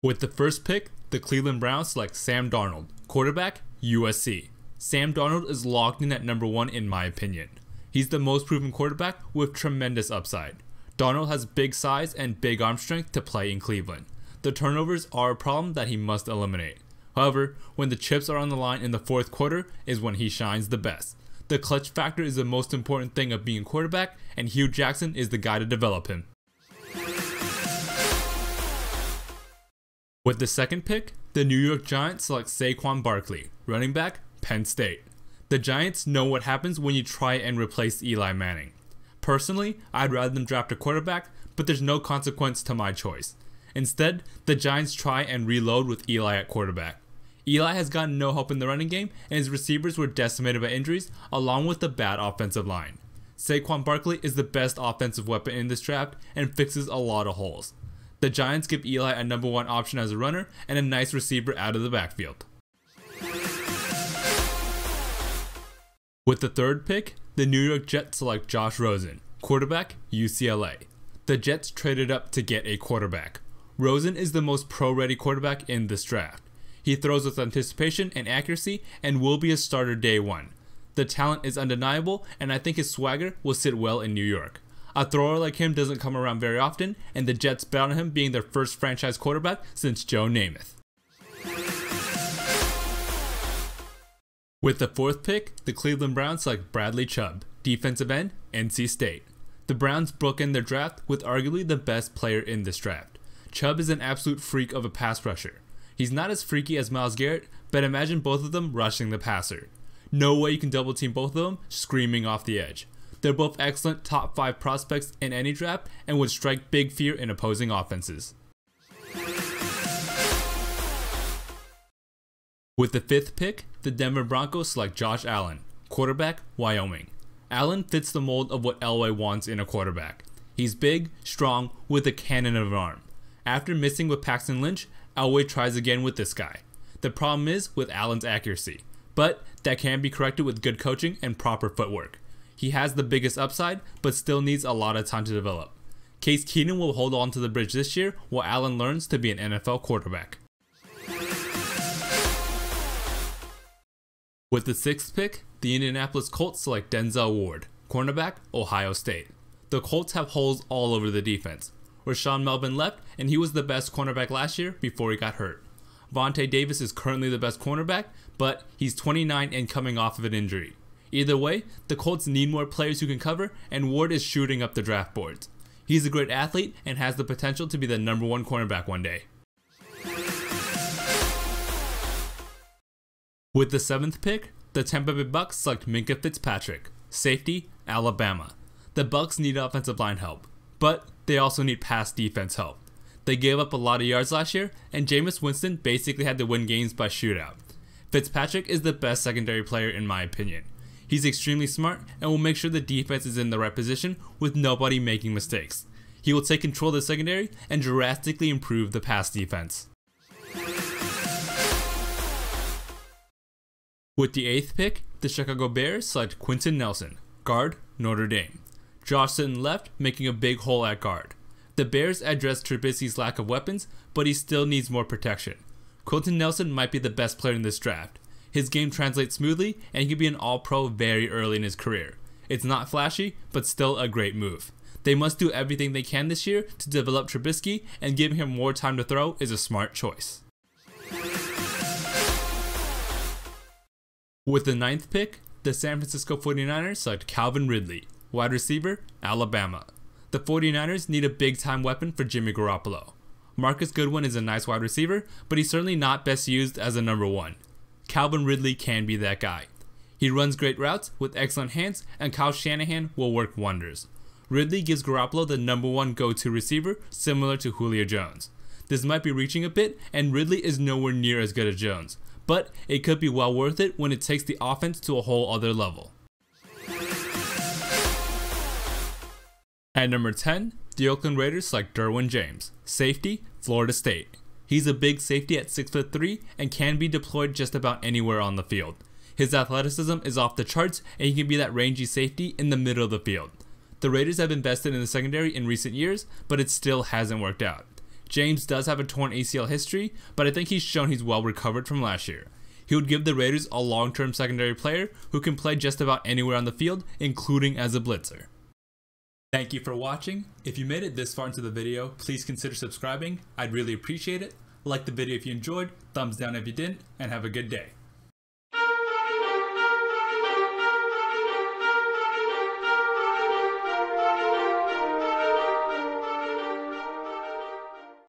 With the first pick, the Cleveland Browns select Sam Darnold, quarterback, USC. Sam Darnold is locked in at number 1 in my opinion. He's the most proven quarterback with tremendous upside. Darnold has big size and big arm strength to play in Cleveland. The turnovers are a problem that he must eliminate. However, when the chips are on the line in the fourth quarter is when he shines the best. The clutch factor is the most important thing of being a quarterback, and Hugh Jackson is the guy to develop him. With the second pick, the New York Giants select Saquon Barkley, running back, Penn State. The Giants know what happens when you try and replace Eli Manning. Personally, I'd rather them draft a quarterback, but there's no consequence to my choice. Instead, the Giants try and reload with Eli at quarterback. Eli has gotten no help in the running game, and his receivers were decimated by injuries, along with the bad offensive line. Saquon Barkley is the best offensive weapon in this draft and fixes a lot of holes. The Giants give Eli a number 1 option as a runner and a nice receiver out of the backfield. With the third pick, the New York Jets select Josh Rosen, quarterback, UCLA. The Jets traded up to get a quarterback. Rosen is the most pro-ready quarterback in this draft. He throws with anticipation and accuracy and will be a starter day 1. The talent is undeniable, and I think his swagger will sit well in New York. A thrower like him doesn't come around very often, and the Jets bet on him being their first franchise quarterback since Joe Namath. With the fourth pick, the Cleveland Browns select Bradley Chubb, defensive end, NC State. The Browns bookend their draft with arguably the best player in this draft. Chubb is an absolute freak of a pass rusher. He's not as freaky as Myles Garrett, but imagine both of them rushing the passer. No way you can double team both of them, screaming off the edge. They're both excellent top 5 prospects in any draft and would strike big fear in opposing offenses. With the fifth pick, the Denver Broncos select Josh Allen, quarterback, Wyoming. Allen fits the mold of what Elway wants in a quarterback. He's big, strong, with a cannon of an arm. After missing with Paxton Lynch, Elway tries again with this guy. The problem is with Allen's accuracy, but that can be corrected with good coaching and proper footwork. He has the biggest upside, but still needs a lot of time to develop. Case Keenum will hold on to the bridge this year while Allen learns to be an NFL quarterback. With the sixth pick, the Indianapolis Colts select Denzel Ward, cornerback, Ohio State. The Colts have holes all over the defense. Rashaan Melvin left, and he was the best cornerback last year before he got hurt. Vontae Davis is currently the best cornerback, but he's 29 and coming off of an injury. Either way, the Colts need more players who can cover, and Ward is shooting up the draft boards. He's a great athlete and has the potential to be the number 1 cornerback one day. With the 7th pick, the Tampa Bay Bucks select Minkah Fitzpatrick, safety, Alabama. The Bucks need offensive line help, but they also need pass defense help. They gave up a lot of yards last year, and Jameis Winston basically had to win games by shootout. Fitzpatrick is the best secondary player in my opinion. He's extremely smart and will make sure the defense is in the right position with nobody making mistakes. He will take control of the secondary and drastically improve the pass defense. With the 8th pick, the Chicago Bears select Quentin Nelson, guard, Notre Dame. Josh Sitton left, making a big hole at guard. The Bears addressed Trubisky's lack of weapons, but he still needs more protection. Quentin Nelson might be the best player in this draft. His game translates smoothly, and he can be an all-pro very early in his career. It's not flashy, but still a great move. They must do everything they can this year to develop Trubisky, and giving him more time to throw is a smart choice. With the 9th pick, the San Francisco 49ers select Calvin Ridley, wide receiver, Alabama. The 49ers need a big-time weapon for Jimmy Garoppolo. Marcus Goodwin is a nice wide receiver, but he's certainly not best used as a number 1. Calvin Ridley can be that guy. He runs great routes with excellent hands, and Kyle Shanahan will work wonders. Ridley gives Garoppolo the number 1 go-to receiver, similar to Julio Jones. This might be reaching a bit, and Ridley is nowhere near as good as Jones, but it could be well worth it when it takes the offense to a whole other level. At number 10, the Oakland Raiders select Derwin James, safety, Florida State. He's a big safety at 6'3" and can be deployed just about anywhere on the field. His athleticism is off the charts, and he can be that rangy safety in the middle of the field. The Raiders have invested in the secondary in recent years, but it still hasn't worked out. James does have a torn ACL history, but I think he's shown he's well recovered from last year. He would give the Raiders a long-term secondary player who can play just about anywhere on the field, including as a blitzer. Thank you for watching. If you made it this far into the video, please consider subscribing. I'd really appreciate it. Like the video if you enjoyed, thumbs down if you didn't, and have a good day.